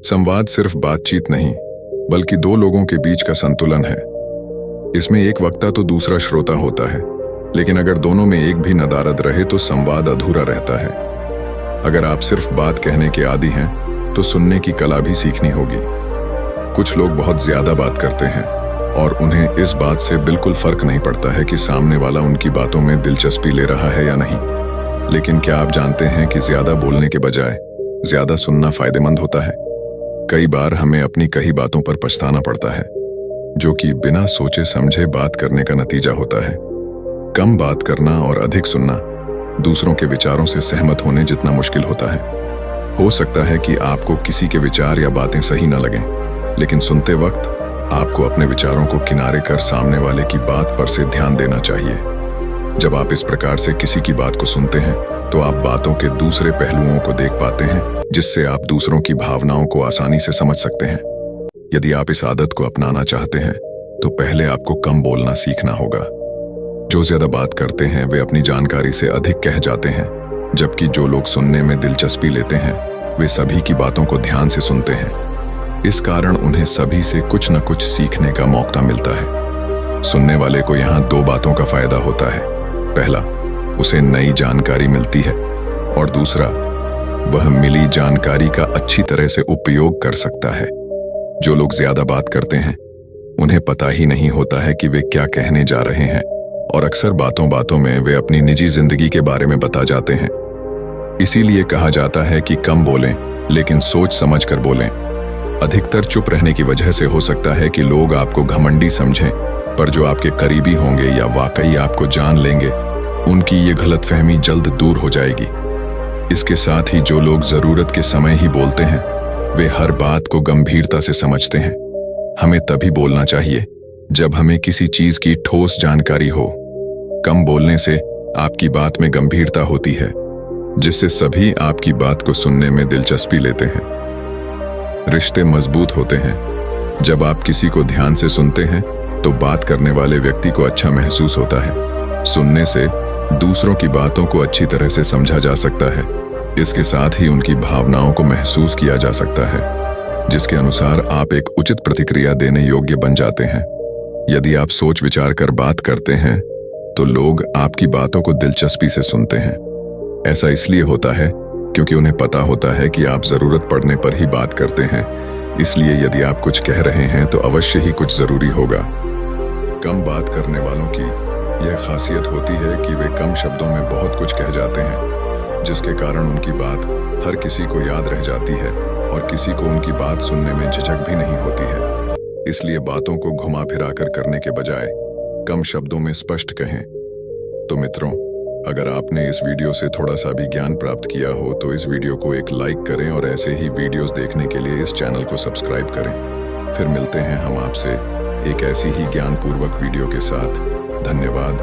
संवाद सिर्फ बातचीत नहीं, बल्कि दो लोगों के बीच का संतुलन है। इसमें एक वक्ता तो दूसरा श्रोता होता है, लेकिन अगर दोनों में एक भी नदारद रहे तो संवाद अधूरा रहता है। अगर आप सिर्फ बात कहने के आदी हैं, तो सुनने की कला भी सीखनी होगी। कुछ लोग बहुत ज्यादा बात करते हैं और उन्हें इस बात से बिल्कुल फर्क नहीं पड़ता है कि सामने वाला उनकी बातों में दिलचस्पी ले रहा है या नहीं। लेकिन क्या आप जानते हैं कि ज्यादा बोलने के बजाय ज्यादा सुनना फायदेमंद होता है? कई बार हमें अपनी कही बातों पर पछताना पड़ता है, जो कि बिना सोचे समझे बात करने का नतीजा होता है। कम बात करना और अधिक सुनना दूसरों के विचारों से सहमत होने जितना मुश्किल होता है। हो सकता है कि आपको किसी के विचार या बातें सही न लगें, लेकिन सुनते वक्त आपको अपने विचारों को किनारे कर सामने वाले की बात पर से ध्यान देना चाहिए। जब आप इस प्रकार से किसी की बात को सुनते हैं, तो आप बातों के दूसरे पहलुओं को देख पाते हैं, जिससे आप दूसरों की भावनाओं को आसानी से समझ सकते हैं। यदि आप इस आदत को अपनाना चाहते हैं, तो पहले आपको कम बोलना सीखना होगा। जो ज्यादा बात करते हैं वे अपनी जानकारी से अधिक कह जाते हैं, जबकि जो लोग सुनने में दिलचस्पी लेते हैं वे सभी की बातों को ध्यान से सुनते हैं। इस कारण उन्हें सभी से कुछ न कुछ सीखने का मौका मिलता है। सुनने वाले को यहाँ दो बातों का फायदा होता है। पहला, उसे नई जानकारी मिलती है, और दूसरा, वह मिली जानकारी का अच्छी तरह से उपयोग कर सकता है। जो लोग ज्यादा बात करते हैं उन्हें पता ही नहीं होता है कि वे क्या कहने जा रहे हैं, और अक्सर बातों बातों में वे अपनी निजी जिंदगी के बारे में बता जाते हैं। इसीलिए कहा जाता है कि कम बोलें, लेकिन सोच समझ कर बोलें। अधिकतर चुप रहने की वजह से हो सकता है कि लोग आपको घमंडी समझें, पर जो आपके करीबी होंगे या वाकई आपको जान लेंगे, उनकी ये गलतफहमी जल्द दूर हो जाएगी। इसके साथ ही जो लोग जरूरत के समय ही बोलते हैं, वे हर बात को गंभीरता से समझते हैं। हमें तभी बोलना चाहिए जब हमें किसी चीज की ठोस जानकारी हो। कम बोलने से आपकी बात में गंभीरता होती है, जिससे सभी आपकी बात को सुनने में दिलचस्पी लेते हैं। रिश्ते मजबूत होते हैं। जब आप किसी को ध्यान से सुनते हैं, तो बात करने वाले व्यक्ति को अच्छा महसूस होता है। सुनने से दूसरों की बातों को अच्छी तरह से समझा जा सकता है। इसके साथ ही उनकी भावनाओं को महसूस किया जा सकता है, जिसके अनुसार आप एक उचित प्रतिक्रिया देने योग्य बन जाते हैं। यदि आप सोच विचार कर बात करते हैं, तो लोग आपकी बातों को दिलचस्पी से सुनते हैं। ऐसा इसलिए होता है क्योंकि उन्हें पता होता है कि आप जरूरत पड़ने पर ही बात करते हैं। इसलिए यदि आप कुछ कह रहे हैं तो अवश्य ही कुछ जरूरी होगा। कम बात करने वालों की यह खासियत होती है कि वे कम शब्दों में बहुत कुछ कह जाते हैं, जिसके कारण उनकी बात हर किसी को याद रह जाती है और किसी को उनकी बात सुनने में झिझक भी नहीं होती है। इसलिए बातों को घुमा फिरा कर करने के बजाय कम शब्दों में स्पष्ट कहें। तो मित्रों, अगर आपने इस वीडियो से थोड़ा सा भी ज्ञान प्राप्त किया हो, तो इस वीडियो को एक लाइक करें और ऐसे ही वीडियोस देखने के लिए इस चैनल को सब्सक्राइब करें। फिर मिलते हैं हम आपसे एक ऐसी ही ज्ञानपूर्वक वीडियो के साथ। धन्यवाद।